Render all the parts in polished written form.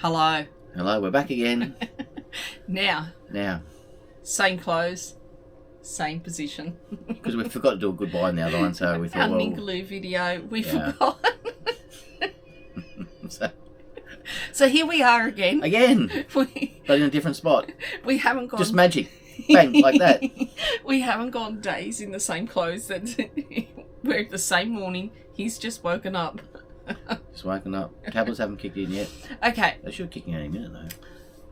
Hello. Hello, we're back again. Now, Now, same clothes, same position. because we forgot to do a goodbye in the other one, so we thought, Our well... Ningaloo video, we Yeah. forgot. so, So here we are again. again, but in a different spot. We haven't gone... Just magic. Bang, like that. We haven't gone days in the same clothes. We're the same morning. He's just woken up. Just woken up. Tablets haven't kicked in yet. Okay. They should kick in any minute, though.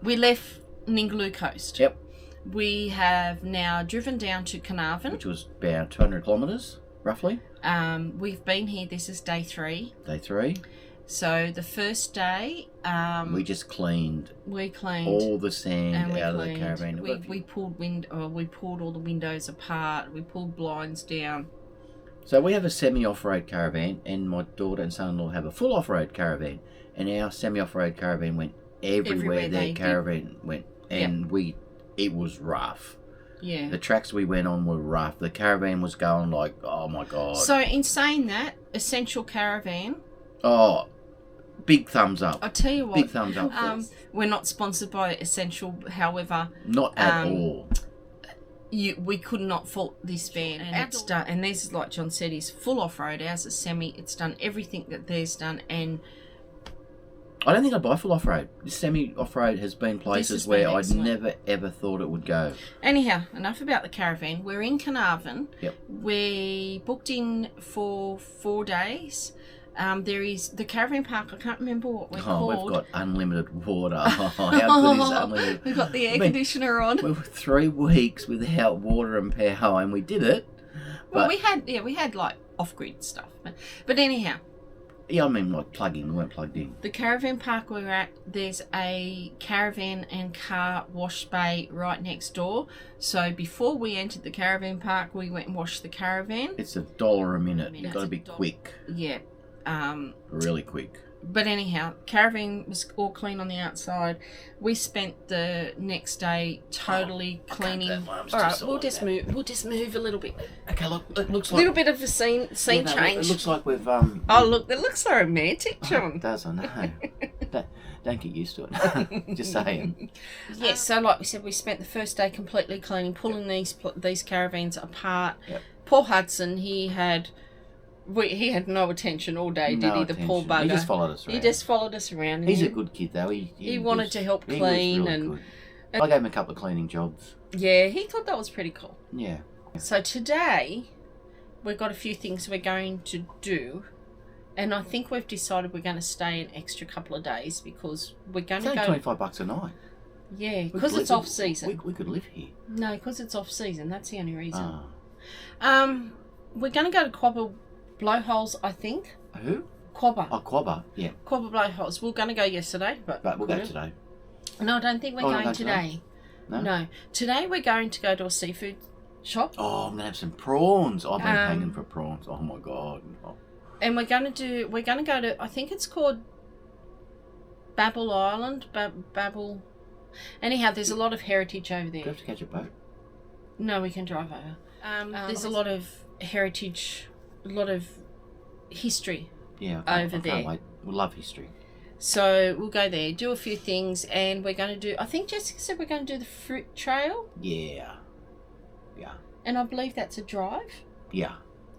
We left Ningaloo Coast. Yep. We have now driven down to Carnarvon. Which was about 200 kilometres, roughly. We've been here. This is day 3. Day 3. So the first day, we just cleaned all all the sand out of the cleaned. caravan. We pulled all the windows apart. We pulled blinds down. So we have a semi-off-road caravan, and my daughter and son-in-law have a full off-road caravan. And our semi-off-road caravan went everywhere their caravan went, and it was rough. Yeah. The tracks we went on were rough. The caravan was going like, oh my god. So in saying that, Essential Caravan. Oh, big thumbs up. I tell you what. Big thumbs up. We're not sponsored by Essential, however. Not at all. We could not fault this van, and it's done. And this is like John said, is full off-road. Ours is semi. It's done everything that theirs done, and I don't think I'd buy full off-road. This semi-off-road has been places where I'd never ever thought it would go. Anyhow, enough about the caravan. We're in Carnarvon. Yep. We booked in for 4 days. There is the caravan park. I can't remember what we're called. We've got unlimited water. How good is unlimited? We've got the air conditioner on. We were 3 weeks without water and power, and we did it. Well, we had like off-grid stuff, but anyhow. Yeah, I mean like plug-in. We weren't plugged in. The caravan park we were at, there's a caravan and car wash bay right next door. So before we entered the caravan park, we went and washed the caravan. It's $1 a minute. You've got to be quick. Yeah. Really quick. But anyhow, caravan was all clean on the outside. We spent the next day totally cleaning. All right, we'll just move a little bit. Okay, look, it looks like a little bit of a scene change. It looks like we've Oh look, it looks so romantic, John. It does, I know. Don't get used to it. Just saying. Yes, so like we said, we spent the first day completely cleaning, pulling these caravans apart. Yep. Poor Hudson, he had no attention all day, did he? The poor bugger. He just followed us around. He just followed us around. He's a good kid, though. He wanted to help clean. He was really good. I gave him a couple of cleaning jobs. Yeah, he thought that was pretty cool. Yeah. So today, we've got a few things we're going to do. And I think we've decided we're going to stay an extra couple of days because we're going to go... It's only $25 a night. Yeah, because it's off-season. We could live here. No, because it's off-season. That's the only reason. Oh. We're going to go to Quobba Blowholes, I think. Who? Quobba. Oh, Quobba, yeah. Quobba Blowholes. We were going to go yesterday, but we'll go today. No, I don't think we're going today. No? Today we're going to go to a seafood shop. Oh, I'm going to have some prawns. I've been hanging for prawns. Oh, my God. Oh. And we're going to go to, I think it's called Babbage Island. Babel. Anyhow, there's a lot of heritage over there. Do you have to catch a boat? No, we can drive over. There's a lot of heritage, a lot of history over there. Can't wait. We love history. So we'll go there, do a few things, and we're going to do, I think Jessica said we're going to do the fruit trail. Yeah. Yeah. And I believe that's a drive. Yeah.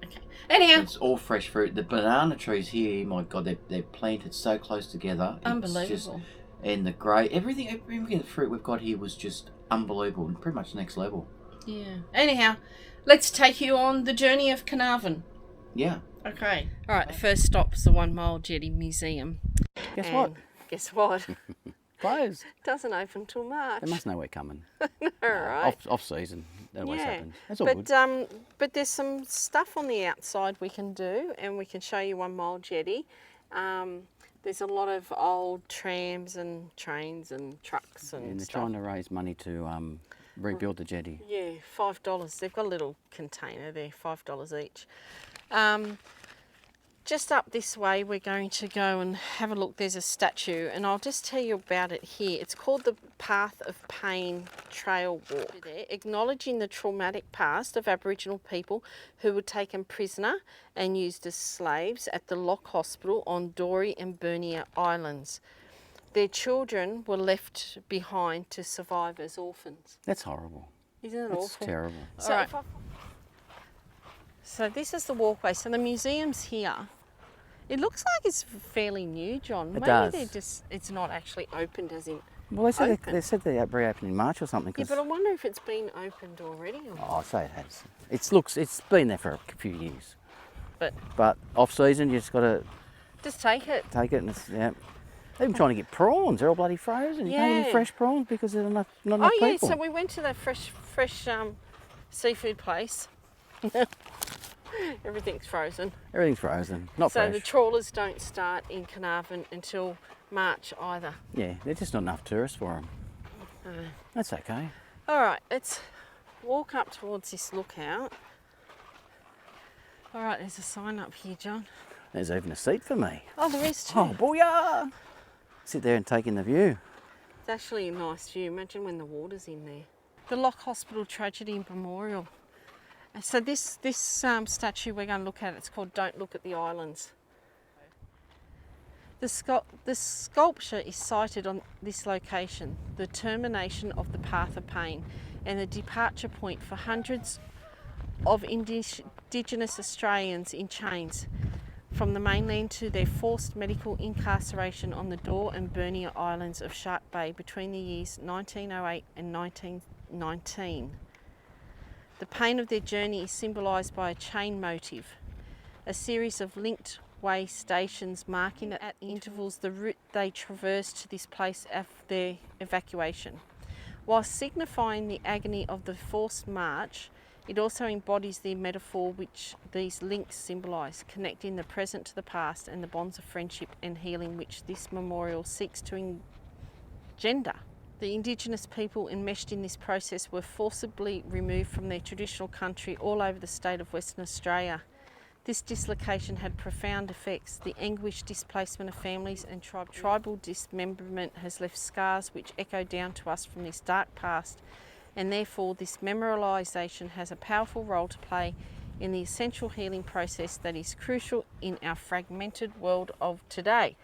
Okay. Anyhow. It's all fresh fruit. The banana trees here, my God, they're planted so close together. Unbelievable. And the grape, everything the fruit we've got here was just unbelievable and pretty much next level. Yeah. Anyhow, let's take you on the journey of Carnarvon. Yeah. Okay. All right, the first stop's the 1 Mile Jetty Museum. Guess what? Closed. Doesn't open till March. They must know we're coming. All right. Off season. That always happens. That's all good. Good. But there's some stuff on the outside we can do, and we can show you 1 Mile Jetty. There's a lot of old trams and trains and trucks and they're stuff. trying to raise money to rebuild the jetty. Yeah, $5. They've got a little container there, $5 each. Just up this way, we're going to go and have a look. There's a statue, and I'll just tell you about it here. It's called the Path of Pain Trail Walk. Acknowledging the traumatic past of Aboriginal people who were taken prisoner and used as slaves at the Lock Hospital on Dory and Bernier Islands. their children were left behind to survive as orphans. That's horrible. Isn't it That's awful? terrible. So, so this is the walkway. So the museum's here. It looks like it's fairly new, John. It does. Maybe it's not actually opened as in Well, they said open. they said they reopened in March or something. Yeah, but I wonder if it's been opened already or not. Oh, I'd say it has. It's been there for a few years. But off season, you just got to just take it. take it, and it's They're even trying to get prawns. They're all bloody frozen. You can't Yeah. get fresh prawns because there's not enough Oh yeah, people. so we went to that fresh seafood place. Everything's frozen. Everything's frozen, not So fresh. the trawlers don't start in Carnarvon until March either. Yeah, there's just not enough tourists for them. That's okay. All right, let's walk up towards this lookout. All right, there's a sign up here, John. There's even a seat for me. Oh, there is too. Oh, booyah! Sit there and take in the view. It's actually a nice view. Imagine when the water's in there. The Lock Hospital Tragedy Memorial. So this statue we're going to look at, it's called Don't Look at the Islands. The sculpture is sited on this location, the termination of the path of pain and the departure point for hundreds of Indigenous Australians in chains from the mainland to their forced medical incarceration on the Dore and Bernier Islands of Shark Bay between the years 1908 and 1919. The pain of their journey is symbolised by a chain motive, a series of linked way stations marking at intervals the route they traverse to this place of their evacuation. While signifying the agony of the forced march, it also embodies the metaphor which these links symbolise, connecting the present to the past and the bonds of friendship and healing which this memorial seeks to engender. The Indigenous people enmeshed in this process were forcibly removed from their traditional country all over the state of Western Australia. This dislocation had profound effects. The anguished displacement of families and tribal dismemberment has left scars which echo down to us from this dark past, and therefore this memorialisation has a powerful role to play in the essential healing process that is crucial in our fragmented world of today.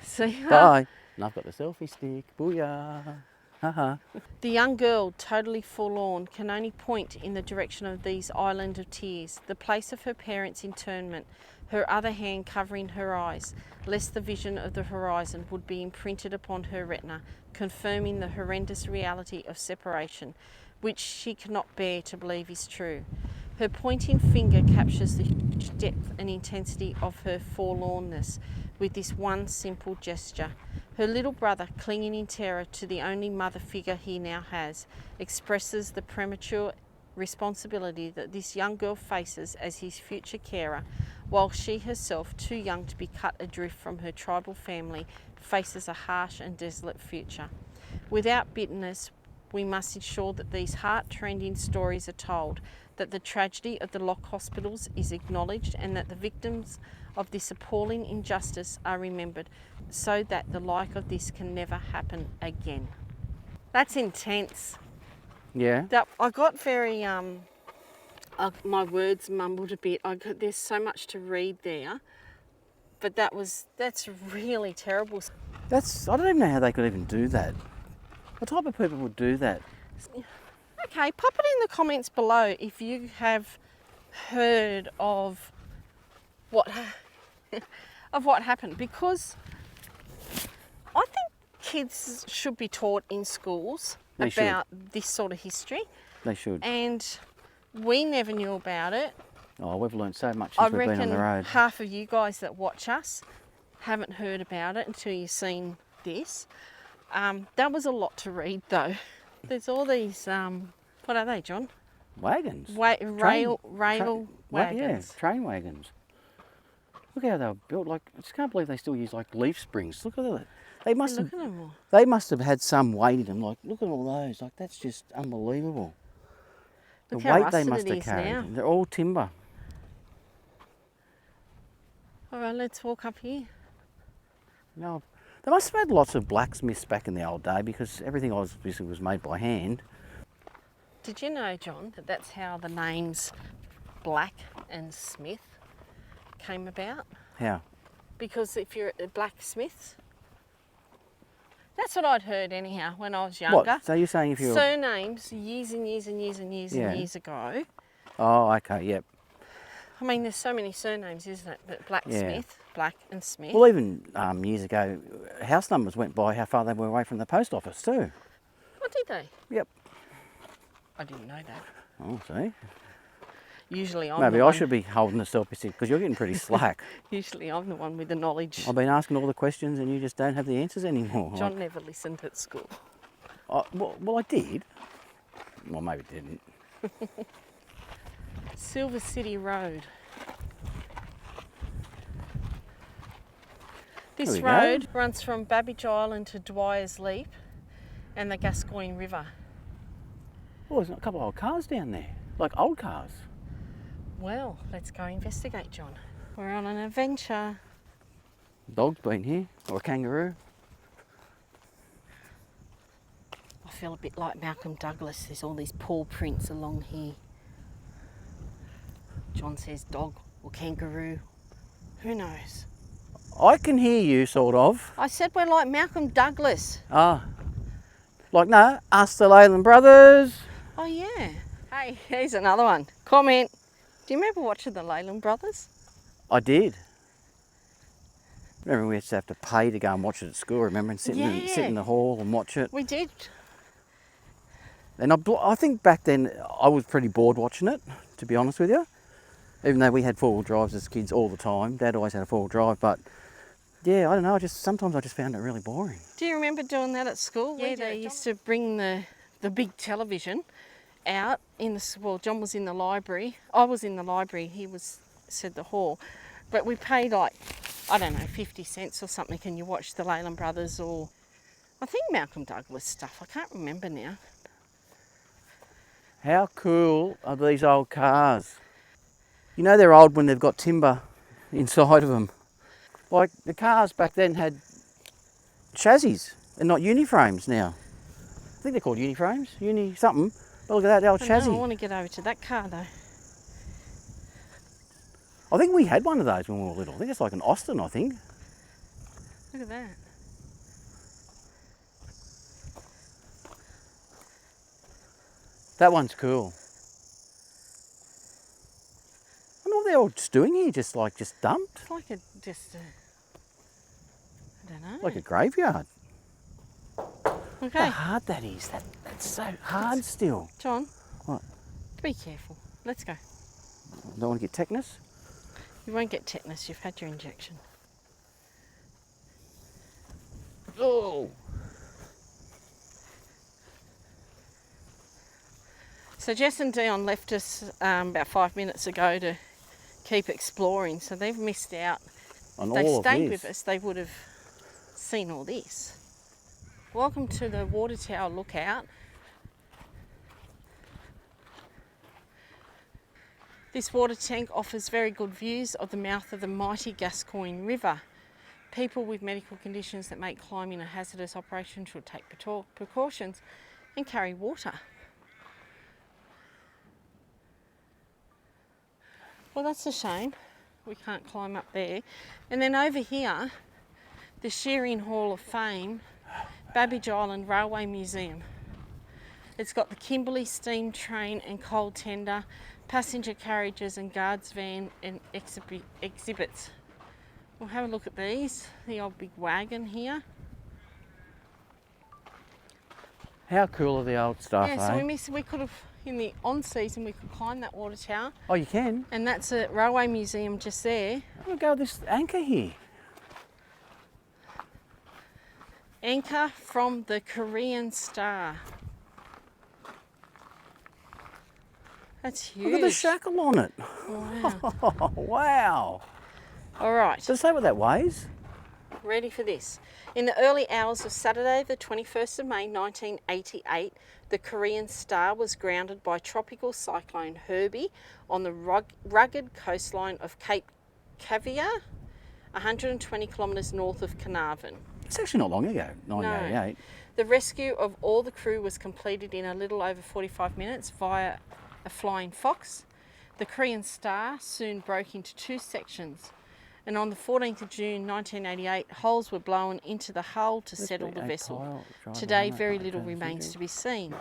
See? Bye. And I've got the selfie stick. Booyah. Haha. The young girl, totally forlorn, can only point in the direction of these island of tears, the place of her parents' internment, her other hand covering her eyes, lest the vision of the horizon would be imprinted upon her retina, confirming the horrendous reality of separation, which she cannot bear to believe is true. Her pointing finger captures the huge depth and intensity of her forlornness with this one simple gesture. Her little brother, clinging in terror to the only mother figure he now has, expresses the premature responsibility that this young girl faces as his future carer, while she herself, too young to be cut adrift from her tribal family, faces a harsh and desolate future. Without bitterness, we must ensure that these heart-rending stories are told, that the tragedy of the Lock hospitals is acknowledged, and that the victims of this appalling injustice are remembered, so that the like of this can never happen again. That's intense. Yeah. I got very, my words mumbled a bit. There's so much to read there, but that's really terrible. I don't even know how they could even do that. What type of people would do that? Okay, pop it in the comments below if you have heard of what happened, because I think kids should be taught in schools about this sort of history. They should. And we never knew about it. Oh, we've learned so much since we've been on the I road. reckon half of you guys that watch us haven't heard about it until you've seen this. That was a lot to read though. There's all these, what are they, John? Wagons. Rail wagons. Yeah, train wagons. Look how they were built. Like, I just can't believe they still use like leaf springs. Look at that. They must Look at them all. They must have had some weight in them. Like, look at all those. Like, that's just unbelievable. Look The how weight they rusted must it have is carried. now. They're all timber. All right, let's walk up here. No, they must have had lots of blacksmiths back in the old day because everything obviously was made by hand. Did you know, John, that that's how the names Black and Smith came about? How? Because if you're a blacksmith, That's what I'd heard anyhow when I was younger. What? So you're saying if you're... Surnames years and years and years and years Yeah. and years ago. Oh, okay, yep. I mean, there's so many surnames, isn't it? But Blacksmith, Black and Smith. Well, even years ago, house numbers went by how far they were away from the post office too. What did they? Yep. I didn't know that. Oh, see? Usually I'm Maybe the I one. should be holding the selfie because you're getting pretty slack. Usually I'm the one with the knowledge. I've been asking all the questions and you just don't have the answers anymore. John never listened at school. Well, I did. Well, maybe didn't. Silver City Road. This road runs from Babbage Island to Dwyer's Leap and the Gascoyne River. Oh, there's a couple of old cars down there, like old cars. Well, let's go investigate, John. We're on an adventure. Dog's been here, or a kangaroo. I feel a bit like Malcolm Douglas. There's all these paw prints along here. John says dog or kangaroo. Who knows? I can hear you, sort of. I said we're like Malcolm Douglas. Ah. Like, no, us the Leyland brothers. Oh, yeah. Hey, here's another one. Comment. Do you remember watching the Leyland Brothers? I did. Remember we used to have to pay to go and watch it at school, remember? And sit in the hall and watch it. We did. And I think back then I was pretty bored watching it, to be honest with you. Even though we had four-wheel drives as kids all the time. Dad always had a four-wheel drive, but yeah, I don't know, sometimes I just found it really boring. Do you remember doing that at school? Yeah, They used to bring the big television out in the, well, John was in the library. I was in the library, he said the hall. But we paid like, I don't know, 50 cents or something, and you watch the Leyland Brothers or I think Malcolm Douglas stuff. I can't remember now. How cool are these old cars? You know they're old when they've got timber inside of them. Like the cars back then had chassis and not uniframes now. I think they're called uniframes, something. But look at that, the old chassis. I want to get over to that car though. I think we had one of those when we were little. I think it's like an Austin, I think. Look at that. That one's cool. I wonder what they're all just doing here, just dumped. It's like I don't know. Like a graveyard. Okay. How hard that is. That's so hard still. John. What? Be careful. Let's go. Don't want to get tetanus? You won't get tetanus. You've had your injection. Oh! So Jess and Dion left us about 5 minutes ago to keep exploring. So they've missed out. On If they all of stayed this. with us, they would have seen all this. Welcome to the water tower lookout. This water tank offers very good views of the mouth of the mighty Gascoyne River. People with medical conditions that make climbing a hazardous operation should take precautions and carry water. Well, that's a shame. We can't climb up there. And then over here, the Shearing Hall of Fame, Babbage Island Railway Museum. It's got the Kimberley steam train and coal tender, passenger carriages and guards van and exhibits. We'll have a look at these. The old big wagon here. How cool are the old stuff, Yeah, eh? so we could have, in the on season, we could climb that water tower. Oh, you can? And that's a railway museum just there. Look go this anchor here. Anchor from the Korean Star. That's huge. Look at the shackle on it. Wow. Oh, wow. All right. Does it say what that weighs? Ready for this. In the early hours of Saturday, the 21st of May 1988, the Korean Star was grounded by tropical cyclone Herbie on the rugged coastline of Cape Caviar, 120 kilometres north of Carnarvon. It's actually not long ago, 1988. The rescue of all the crew was completed in a little over 45 minutes via a flying fox. The Korean Star soon broke into two sections. And on the 14th of June 1988, holes were blown into the hull to settle the vessel. Today, very little remains to be seen.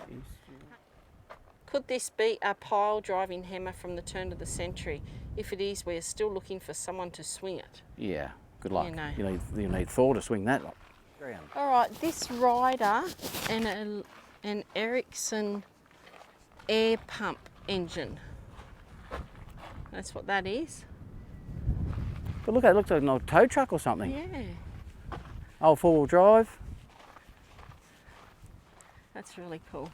Could this be a pile driving hammer from the turn of the century? If it is, we are still looking for someone to swing it. Yeah, good luck. You know. You need Thor to swing that. All right, this rider and an Ericsson air pump engine. That's what that is. But look, it looks like an old tow truck or something. Yeah, Old four-wheel drive. that's really cool.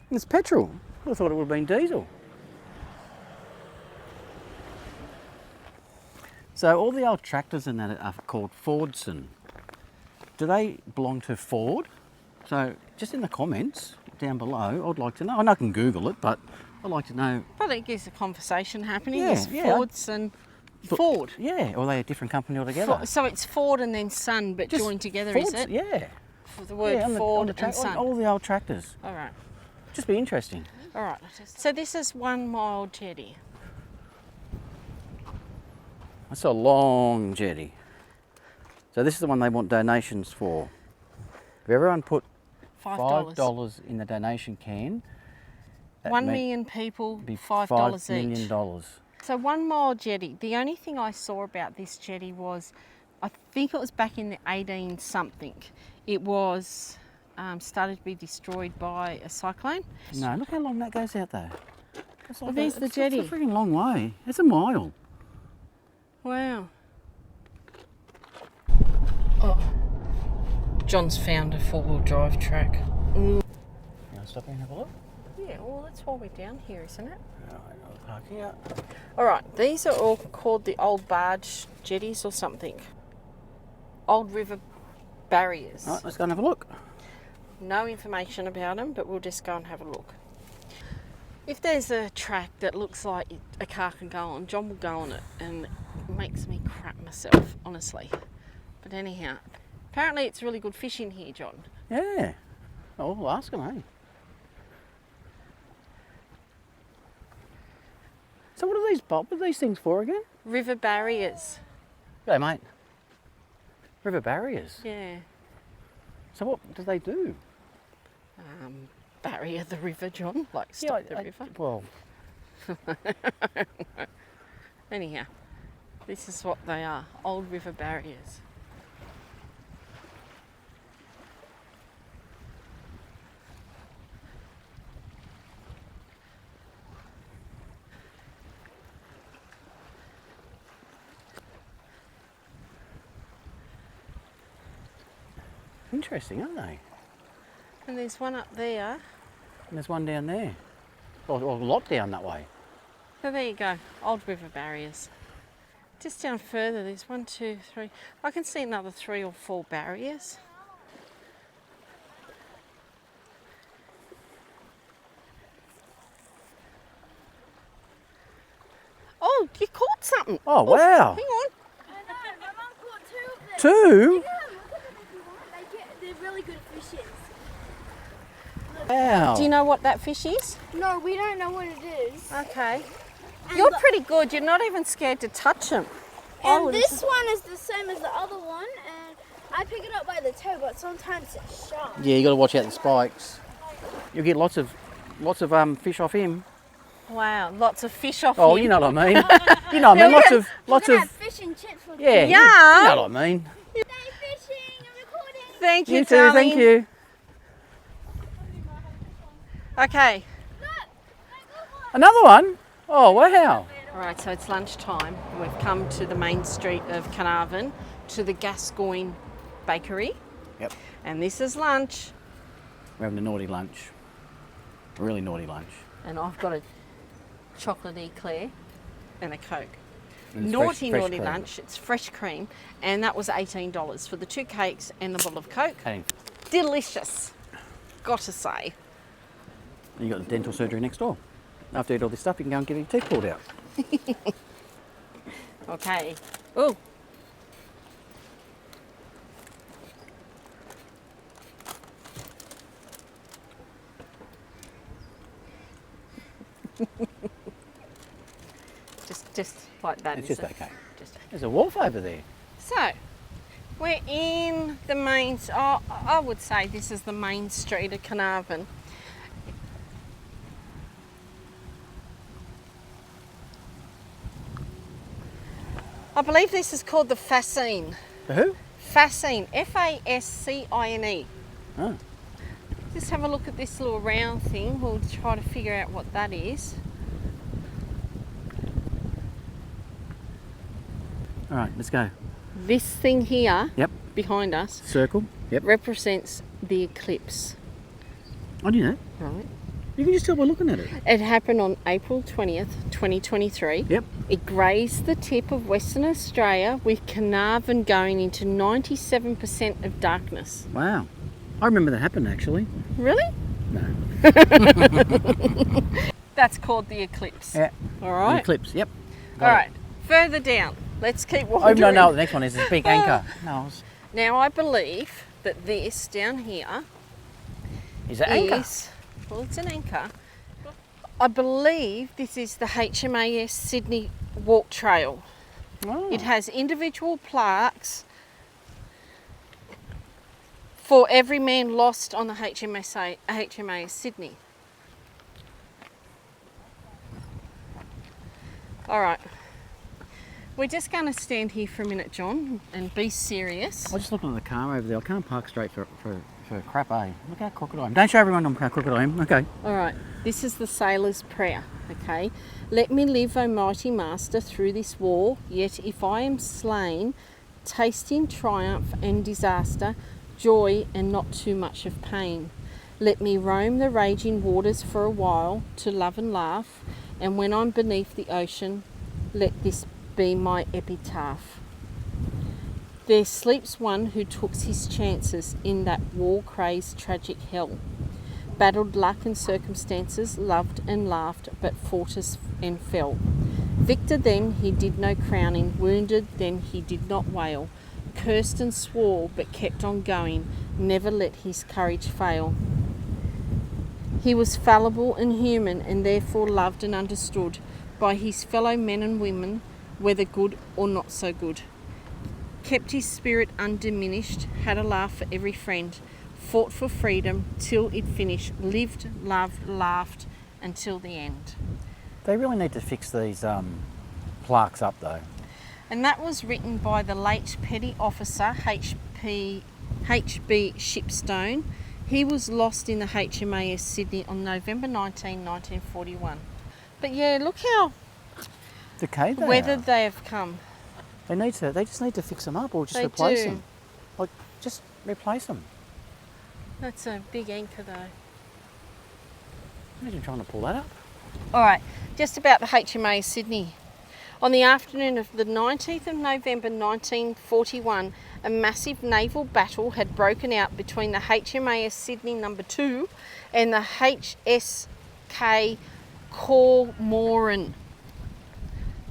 And it's petrol. I thought it would have been diesel. So all the old tractors and that are called Fordson. Do they belong to Ford? So just in the comments down below, I'd like to know. I can Google it, but I'd like to know. But it gives a conversation happening. Yeah, There's yeah. Fords and Ford. Yeah, or are they a different company altogether? So it's Ford and then Son, but Just joined together, Ford's, is it? Yeah. For the word on Ford the and Son. all the old tractors. All right. Just be interesting. All right. So this is 1 mile jetty. That's a long jetty. So this is the one they want donations for. If everyone put $5 in the donation can, that 1 meant million people, be $5 $5 each. million. So 1 mile jetty. The only thing I saw about this jetty was, I think it was back in the 18 something. It was started to be destroyed by a cyclone. No, look how long that goes out there. Well, there's the jetty. It's a freaking long way. It's a mile. Wow. Oh, John's found a 4-wheel drive track. You want to stop here and have a look? Yeah, well, that's why we're down here, isn't it? Right, I'll park here. All right, these are all called the old barge jetties or something. Old river barriers. All right, let's go and have a look. No information about them, but we'll just go and have a look. If there's a track that looks like a car can go on, John will go on it, and it makes me crap myself, honestly. But anyhow, apparently it's really good fishing here, John. Yeah. Oh, we'll ask them, eh? So what are these things for again? River barriers. G'day, mate. River barriers. Yeah. So what do they do? Barrier the river, John. Like stop the river. Well, Anyhow, this is what they are. Old river barriers. interesting, aren't they? And there's one up there. And there's one down there. Or a lot down that way. So there you go, old river barriers. Just down further, there's 1, 2, 3. I can see another 3 or 4 barriers. Oh, you caught something. Oh, wow. Hang on. I know, my mum caught 2 of them. 2? You can have a look at them if you want. They're really good fishes. Wow. Do you know what that fish is? No, we don't know what it is. Okay. And You're the- pretty good. You're not even scared to touch them. And this one is the same as the other one, and I pick it up by the toe, but sometimes it's sharp. Yeah, you got to watch out the spikes. You'll get lots of fish off him. Wow, lots of fish off Oh, him. you know what I mean. You know what I mean. Lots of We're gonna have fish and chips for yeah. Yeah. You know what I mean. Stay fishing and recording. Thank you, You too. darling. Thank you. Okay. Another one. Oh wow. All right, so it's lunchtime. We've come to the main street of Carnarvon to the Gascoyne Bakery. Yep. And this is lunch. We're having a naughty lunch. A really naughty lunch. And I've got a chocolate eclair and a Coke. And it's Naughty, fresh naughty cream. lunch. It's fresh cream. And that was $18 for the 2 cakes and the bottle of Coke. Hey, Delicious. Got to say. you got the dental surgery next door. After you eat all this stuff, you can go and get your teeth pulled out. Okay. Oh. just like that. It's is just it? okay. Just There's a wharf over there. So, we're in the main, I would say this is the main street of Carnarvon. I believe this is called the Fascine. The who? Fascine, F-A-S-C-I-N-E. Oh. Just have a look at this little round thing. We'll try to figure out what that is. All right, let's go. This thing here, Yep. behind us, Circle. Yep. represents the eclipse. I do know. Right. You can just tell by looking at it. It happened on April 20th, 2023. Yep. It grazed the tip of Western Australia with Carnarvon going into 97% of darkness. Wow. I remember that happened actually. Really? No. That's called the eclipse. Yeah. All right. The eclipse. Yep. All right. Further down. Let's keep wandering. Oh no, the next one is this big anchor. No, Now I believe that this down here is it anchor? is, well, it's an anchor. I believe this is the HMAS Sydney walk trail. Oh. It has individual plaques for every man lost on the HMAS Sydney. All right. We're just going to stand here for a minute, John, and be serious. I'm just looking at the car over there. I can't park straight for crap, eh? Look how crooked I am. Don't show everyone how crooked I am. Okay. All right, this is the sailor's prayer, okay? Let me live, O mighty master, through this war, yet if I am slain, tasting triumph and disaster, joy and not too much of pain. Let me roam the raging waters for a while, to love and laugh, and when I'm beneath the ocean, let this be my epitaph. There sleeps one who took his chances in that war-crazed tragic hell. Battled luck and circumstances, loved and laughed, but fought and fell. Victor then he did no crowning, wounded then he did not wail. Cursed and swore, but kept on going, never let his courage fail. He was fallible and human, and therefore loved and understood by his fellow men and women, whether good or not so good. Kept his spirit undiminished, had a laugh for every friend, fought for freedom till it finished, lived, loved, laughed until the end. They really need to fix these plaques up though. And that was written by the late Petty Officer H.B. Shipstone. He was lost in the HMAS Sydney on November 19, 1941. But yeah, look how Decayed they weathered are. they have come. They just need to fix them up or just They replace do. them. Like just replace them. That's a big anchor though. Imagine trying to pull that up. All right, just about the HMAS Sydney. On the afternoon of the 19th of November 1941, a massive naval battle had broken out between the HMAS Sydney No. 2 and the HSK Carnarvon,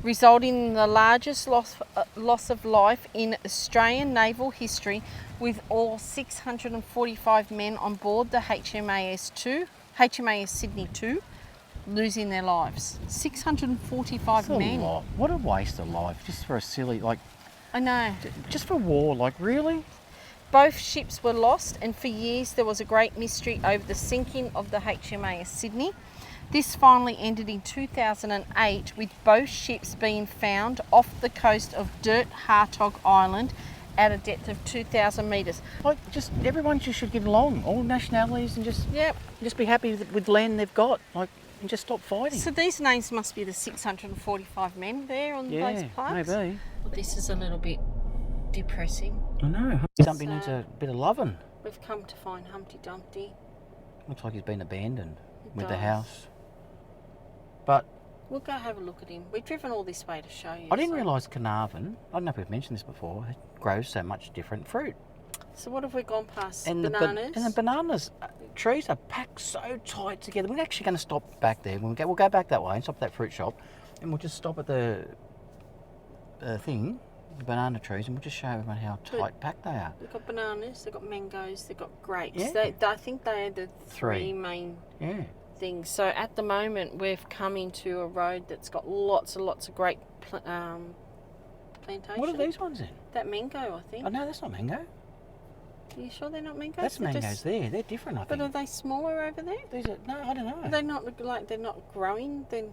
resulting in the largest loss of life in Australian naval history, with all 645 men on board the HMAS Sydney 2 losing their lives. 645 That's a men. lot. What a waste of life, just for a silly, like, I know. just for war, like really? Both ships were lost, and for years there was a great mystery over the sinking of the HMAS Sydney. This finally ended in 2008, with both ships being found off the coast of Dirt Hartog Island at a depth of 2,000 metres. Like, just everyone just should get along, all nationalities, and just Yep. be happy with the land they've got, like, and just stop fighting. So these names must be the 645 men there on yeah, those plaques. maybe. Well, this is a little bit depressing. I know. Something needs a bit of loving. We've come to find Humpty Dumpty. Looks like he's been abandoned with the does. house. But We'll go have a look at him. We've driven all this way to show you. I didn't so- realise Carnarvon, I don't know if we've mentioned this before, it grows so much different fruit. So what have we gone past? And Bananas? the bananas, trees are packed so tight together. We're actually going to stop back there. We'll go back that way and stop at that fruit shop, and we'll just stop at the thing, the banana trees, and we'll just show everyone how tight packed they are. They've got bananas, they've got mangoes, they've got grapes. Yeah. I think they are the three Three. main Yeah. things. So at the moment we've come into a road that's got lots and lots of great plantations. What are these ones then? That mango, I think. Oh no, that's not mango. Are you sure they're not mangoes? That's They're mangoes just- there. They're different, I But are think. they smaller over there? These are, no, I don't know. They not look like they're not growing? Then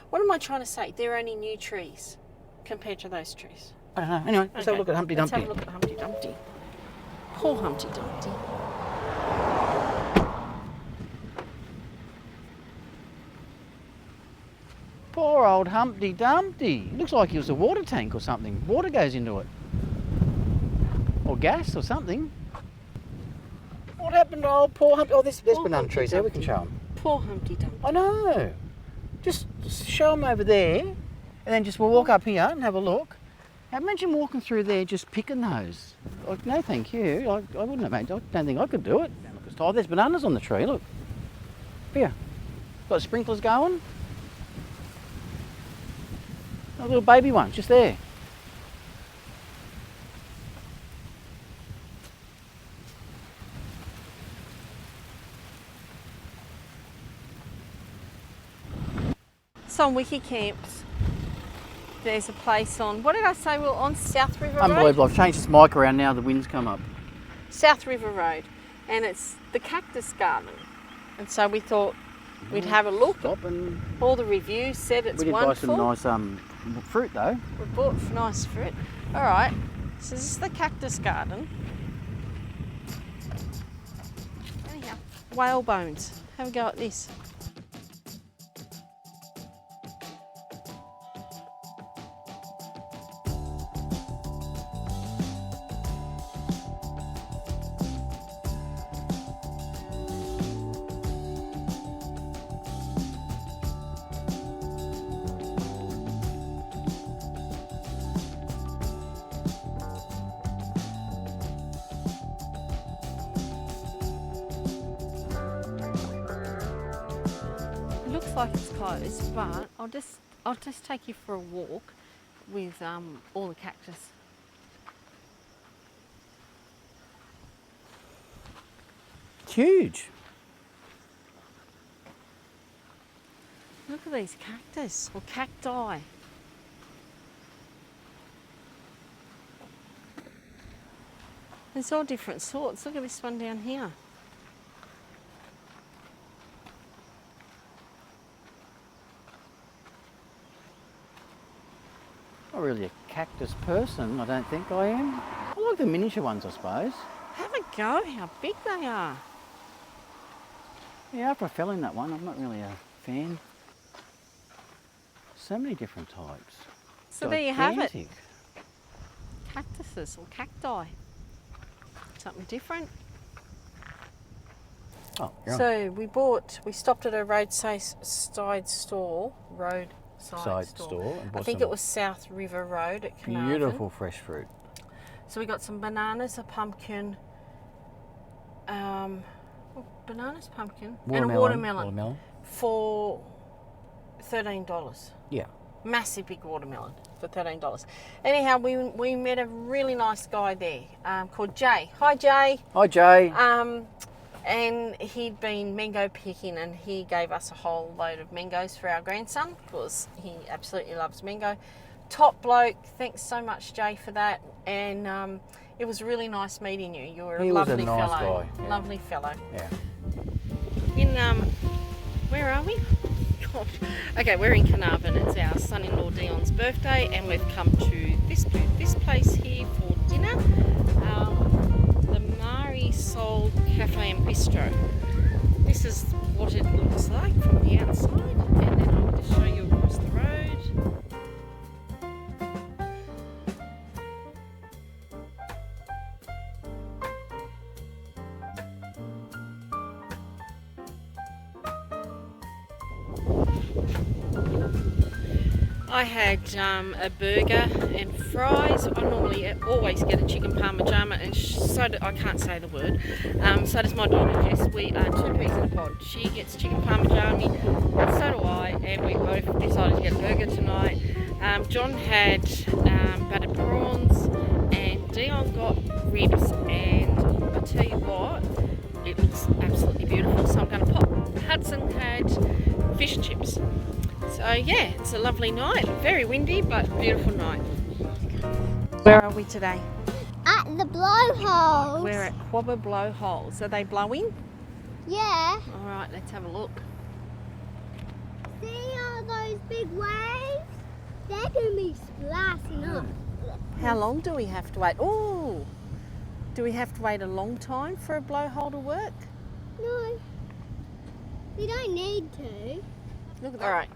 what am I trying to say? They're only new trees compared to those trees. I don't know. Anyway, let's have a look at Humpty Let's Dumpty. have a look at Humpty Dumpty. Poor Humpty Dumpty. Poor old Humpty Dumpty. Looks like he was a water tank or something. Water goes into it. Or gas or something. What happened to old poor Humpty? Oh, there's Poor banana Humpty trees there. We can Dumpty. show them. Poor Humpty Dumpty. I know. Just show them over there, and then just we'll walk up here and have a look. Now imagine walking through there just picking those. Like, no, thank you. I wouldn't have made. I don't think I could do it. Oh, there's bananas on the tree. Look. Here. Got sprinklers going. A little baby one, just there. So on Wiki Camps, there's a place on, what did I say, we were on South River Road? Unbelievable. I've changed this mic around now, the wind's come up. South River Road, and it's the Cactus Garden. And so we thought we'd have a look. Stop and All the reviews said it's we did wonderful. buy some nice fruit though. We bought nice fruit. All right, so this is the Cactus Garden. Anyhow, whale bones. Have a go at this. Looks like it's closed, but I'll just take you for a walk with all the cactus. It's huge. Look at these cactus or cacti. There's all different sorts. Look at this one down here. Not really a cactus person, I don't think I am. I like the miniature ones, I suppose. Have a go how big they are. Yeah, after I fell in that one, I'm not really a fan. So many different types. So there you have it. Gigantic. Cactuses or cacti. Something different. Oh, yeah. So we stopped at a roadside store. Side store. And I bought think some it was South River Road at Carnarvon. beautiful fresh fruit. So we got some bananas, a pumpkin, bananas, pumpkin, and a watermelon for $13. Yeah. Massive big watermelon for $13. Anyhow, we met a really nice guy there called Jay. Hi, Jay. Hi, Jay. And he'd been mango picking, and he gave us a whole load of mangoes for our grandson because he absolutely loves mango. Top bloke. Thanks so much, Jay, for that. And it was really nice meeting you. You were He a was a lovely nice fellow. guy, yeah. Lovely fellow. Yeah. In where are we? Gosh. Okay, we're in Carnarvon. It's our son-in-law Dion's birthday, and we've come to this place here for dinner. The Mari Soul Cafe and Bistro. This is what it looks like from the outside, and then I'll just show you across the road. I had a burger and fries. I normally always get a chicken parmigiana, and so I can't say the word. So does my daughter Jess. We are two peas in a pod. She gets chicken parmigiana, so do I, and we both decided to get a burger tonight. John had battered prawns, and Dion got ribs. And I tell you what, it looks absolutely beautiful. So I'm going to pop Hudson had fish and chips. So yeah, it's a lovely night. Very windy, but beautiful night. Where are we today? At the blowholes. We're at Quobba Blowholes. Are they blowing? Yeah. All right, let's have a look. See all those big waves? They're going to be splashing up. How long do we have to wait? Oh, do we have to wait a long time for a blowhole to work? No. We don't need to. Look at that. All right.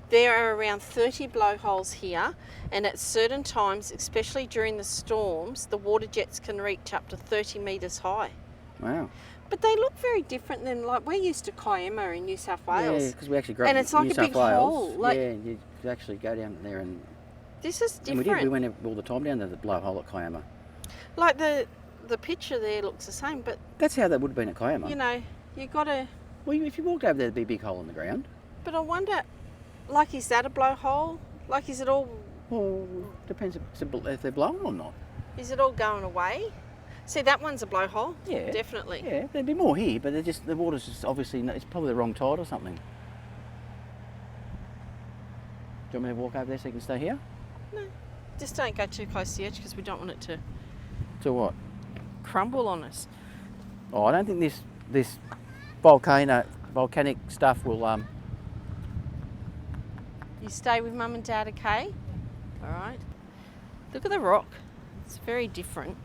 There are around 30 blowholes here, and at certain times, especially during the storms, the water jets can reach up to 30 metres high. Wow. But they look very different than, like, we're used to Kiama in New South Wales. Yeah, because we actually grew up And in it's like New a South big Wales. hole, like- yeah, you actually go down there and This is we different. did. We went all the time down to the blowhole at Kiama. Like the picture there looks the same, but, That's how that would have been at Kiama. you know, you got to... Well, if you walked over there, there'd be a big hole in the ground. But I wonder, like, is that a blowhole? Like, is it all Depends if they're blowing or not. Is it all going away? See, that one's a blowhole. Yeah. Definitely. Yeah, there'd be more here, but the water's just obviously, it's probably the wrong tide or something. Do you want me to walk over there so you can stay here? No. Just don't go too close to the edge because we don't want it to To what? crumble on us. Oh, I don't think this volcanic stuff will. You stay with Mum and Dad, okay? All right. Look at the rock. It's very different.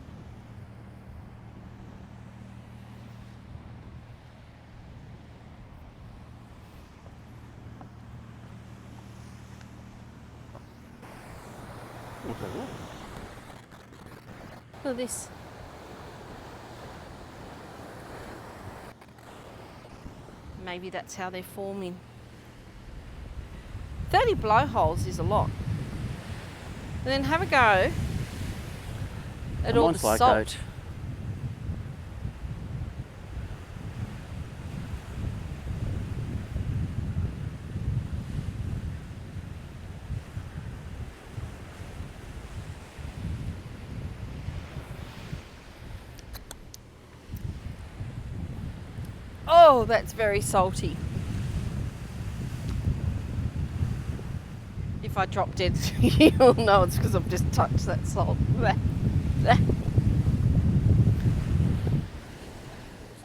Look at this. Maybe that's how they're forming. 30 blowholes is a lot. And then have a go at all the salt. Oh, that's very salty. If I drop dead, you'll know it's because I've just touched that salt.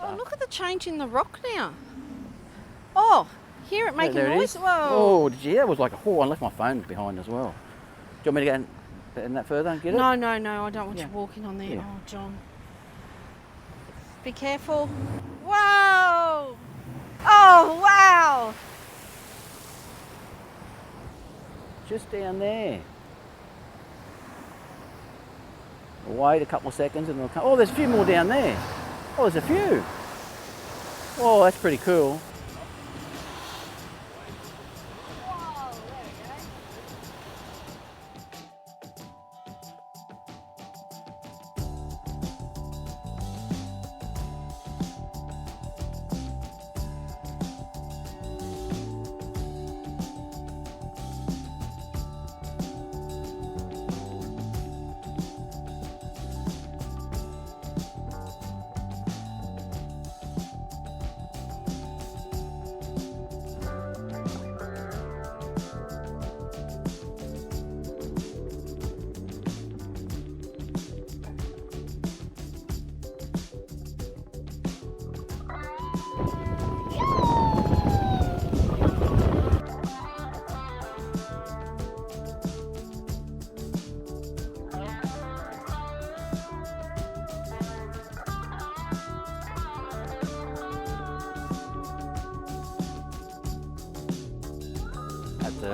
Oh, look at the change in the rock now. Oh, hear it making there it noise. is. Whoa. Oh, did you hear? That was like a I left my phone behind as well. Do you want me to go in that further and get it? No, I don't want Yeah. you walking on there. Yeah. Oh, John. Be careful. Whoa! Oh, wow! Just down there. We'll wait a couple of seconds and they'll come. Oh, there's a few more down there. Oh, there's a few. Oh, that's pretty cool.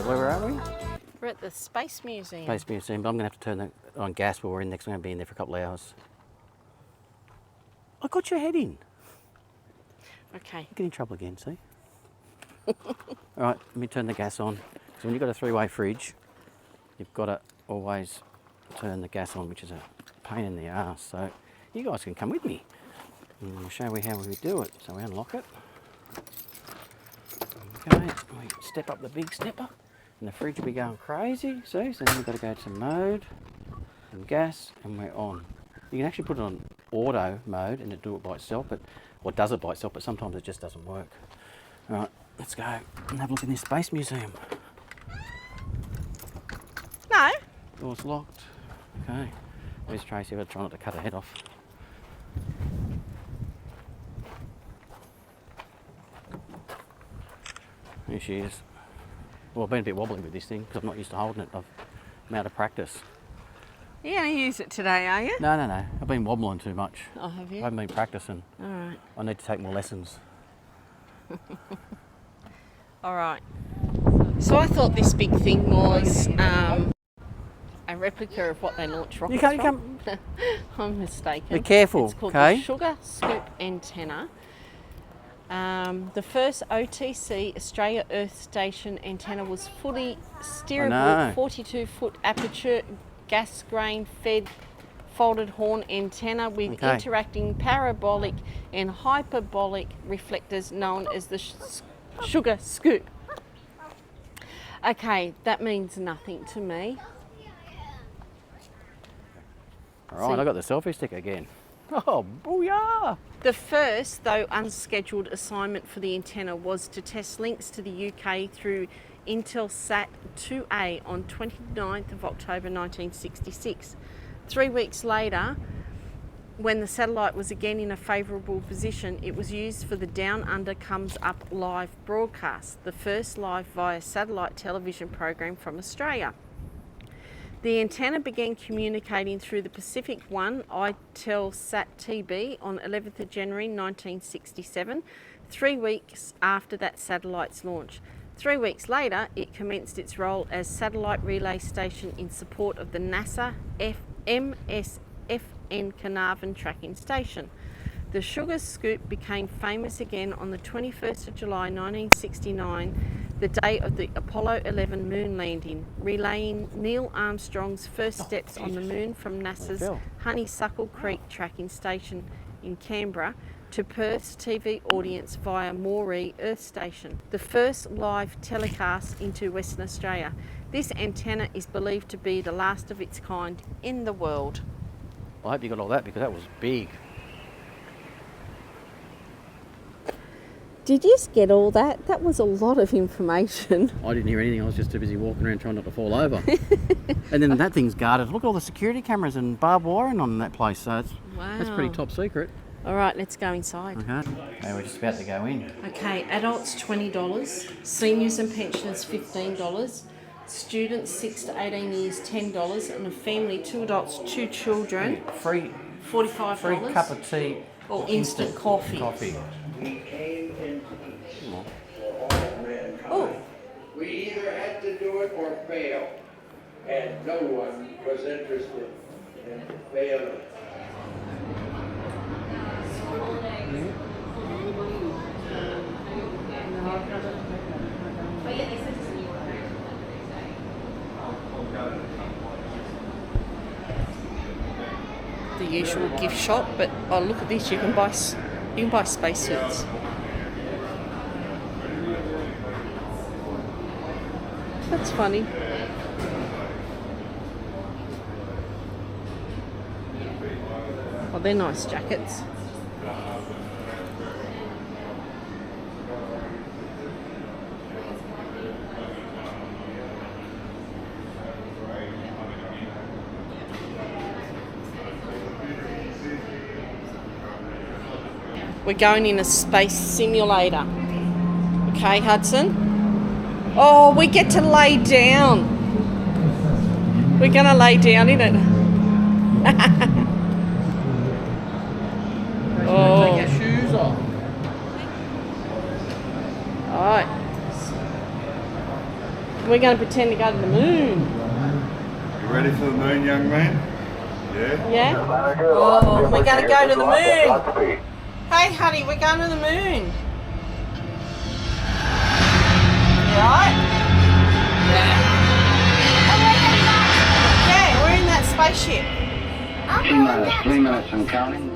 Where are we? We're at the Space Museum. Space Museum, but I'm going to have to turn it on gas while we're in next. I'm going to be in there for a couple of hours. I got your head in. Okay. Get in trouble again, see? All right, let me turn the gas on. So when you've got a three-way fridge, you've got to always turn the gas on, which is a pain in the arse. So you guys can come with me. And I'll show you how we do it. So we unlock it. Okay, we step up the big stepper. And the fridge will be going crazy, see? So then we've got to go to mode and gas, and we're on. You can actually put it on auto mode and it do it by itself, or does it by itself, but sometimes it just doesn't work. All right, let's go and have a look in this space museum. No. Door's locked. Okay. Where's Tracie? I'll try not to cut her head off. Here she is. Well, I've been a bit wobbly with this thing because I'm not used to holding it. I'm out of practice. You're going to use it today, are you? No. I've been wobbling too much. Oh, have you? I haven't been practicing. All right. I need to take more lessons. All right. So I thought this big thing was a replica of what they launched rockets from. I'm mistaken. Be careful, It's called okay? the Sugar Scoop Antenna. The first OTC Australia Earth Station antenna was fully steerable 42-foot aperture Gascoyne fed folded horn antenna with interacting parabolic and hyperbolic reflectors known as the Sugar Scoop. Okay, that means nothing to me. All right, I got the selfie stick again. Oh, booyah! The first, though unscheduled, assignment for the antenna was to test links to the UK through Intelsat 2A on 29th of October 1966. 3 weeks later, when the satellite was again in a favourable position, it was used for the Down Under Comes Up live broadcast, the first live via satellite television program from Australia. The antenna began communicating through the Pacific 1 Intelsat TB on 11th of January 1967, 3 weeks after that satellite's launch. 3 weeks later, it commenced its role as satellite relay station in support of the NASA MSFN Carnarvon tracking station. The Sugar Scoop became famous again on the 21st of July 1969, the day of the Apollo 11 moon landing, relaying Neil Armstrong's first steps on the moon from NASA's Honeysuckle Creek tracking station in Canberra to Perth's TV audience via Moree Earth Station, the first live telecast into Western Australia. This antenna is believed to be the last of its kind in the world. I hope you got all that because that was big. Did you just get all that? That was a lot of information. I didn't hear anything. I was just too busy walking around trying not to fall over. And then that thing's guarded. Look at all the security cameras and barbed wiring on that place. So that's pretty top secret. All right, let's go inside. Okay. We're just about to go in. Okay, adults $20, seniors and pensioners $15, students 6 to 18 years $10, and a family, 2 adults, 2 children, Free $45. free cup of tea or instant coffee. Oh, We either had to do it or fail, and no one was interested in failing. the usual gift shop, but oh, look at this, you can buy spacesuits. That's funny. Oh, they're nice jackets. We're going in a space simulator. Okay, Hudson? Oh, we get to lay down. We're going to lay down in it. Oh. Take our shoes off. All right. We're going to pretend to go to the moon. You ready for the moon, young man? Yeah? Yeah? Oh, we're going to go to the moon. Hey, honey, we're going to the moon. You alright? Yeah, we're in that spaceship. 3 minutes and counting.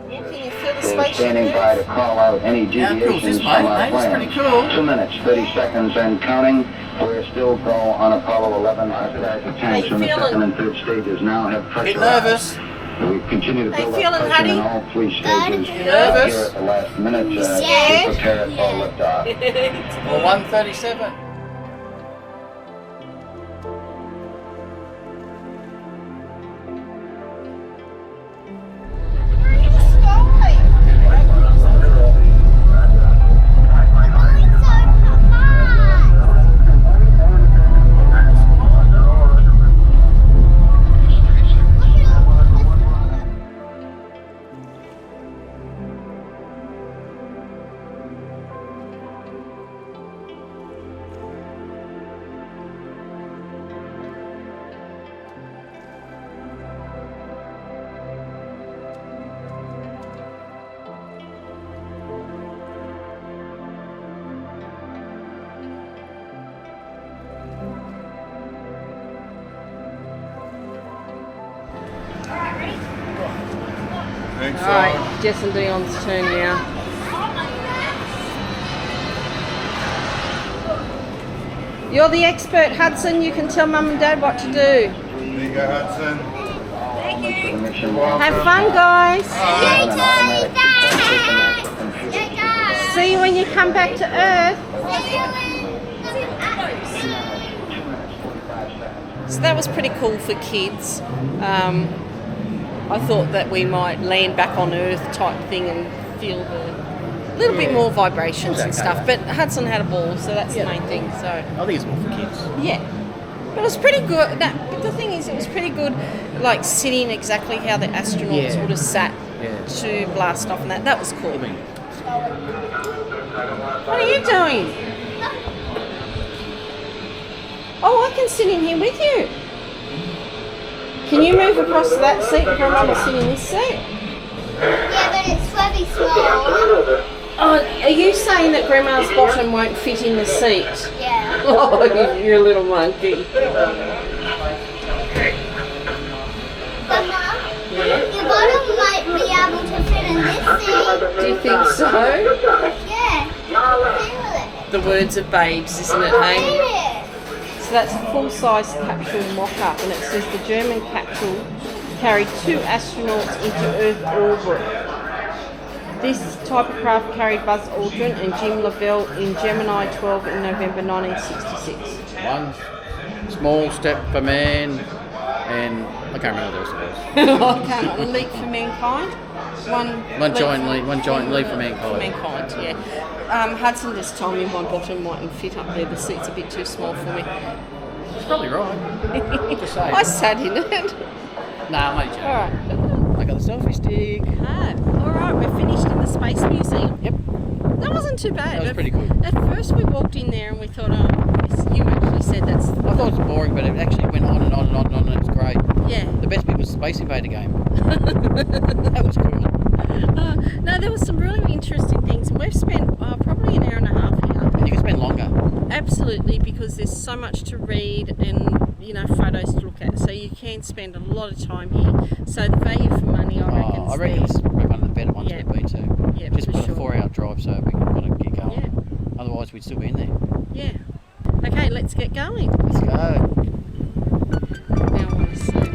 Can you feel the Space standing Station. by to call out any How cool is deviations this, from mate? our Mate, it's plans. pretty cool. 2 minutes, 30 seconds and counting. We're still go on Apollo 11. Our tanks you from the feeling? second and third stages now have Bit pressurized. nervous. We continue to Hey, build feeling up pressure honey? in all 3 stages. Nervous? Here at the last minute scared? to prepare it for liftoff. Or 137. Thanks, Alright, Jess and Dion's turn now. You're the expert, Hudson. You can tell Mum and Dad what to do. There you go, Hudson. Have fun, guys. See you when you come back to Earth. So that was pretty cool for kids. I thought that we might land back on Earth type thing and feel the little bit more vibrations and stuff. But Hudson had a ball, so that's the main thing. So I think it's more for kids. yeah, but it was pretty good. But the thing is, it was pretty good, like sitting exactly how the astronauts would have sat to blast off, and that was cool. What are you doing? Oh, I can sit in here with you. Can you move across to that seat for a moment, sit in this seat? Yeah, but it's very small. Oh, are you saying that Grandma's bottom won't fit in the seat? Yeah. Oh, you little monkey. But Mom, your bottom might be able to fit in this seat. Do you think so? Yeah. Feel it. The words of babes, isn't it, hey? Feel it. So that's a full-size capsule mock-up, and it says the German capsule carried 2 astronauts into Earth orbit. This type of craft carried Buzz Aldrin and Jim Lovell in Gemini 12 in November 1966. One small step for man, and I can't remember what else it was. Okay, a leap for mankind. One giant leap for mankind. Mankind, yeah. Hudson just told me my bottom mightn't fit up there. The seat's a bit too small for me. It's probably right. Just saying. I sat in it. Nah, mate. All right. I got the selfie stick. All right, we're finished in the Space Museum. Yep. That wasn't too bad. That was pretty cool. At first we walked in there and we thought, oh, yes, you actually said that's... I thought it was boring, but it actually went on and on and on and on, and it was great. Yeah. The best bit was the Space Invader game. That was cool. No, there were some really interesting things. We've spent probably an hour and a half here. And you can spend longer. Absolutely, because there's so much to read and, you know, photos to look at. So you can spend a lot of time here. So the value for money, I reckon, It's probably one of the better ones Yeah. we've been to. Yeah, Just for put sure. a 4-hour drive, so we can kind of get going. Yeah. Otherwise, we'd still be in there. Yeah. Okay, let's get going. Let's go. Now I want to see.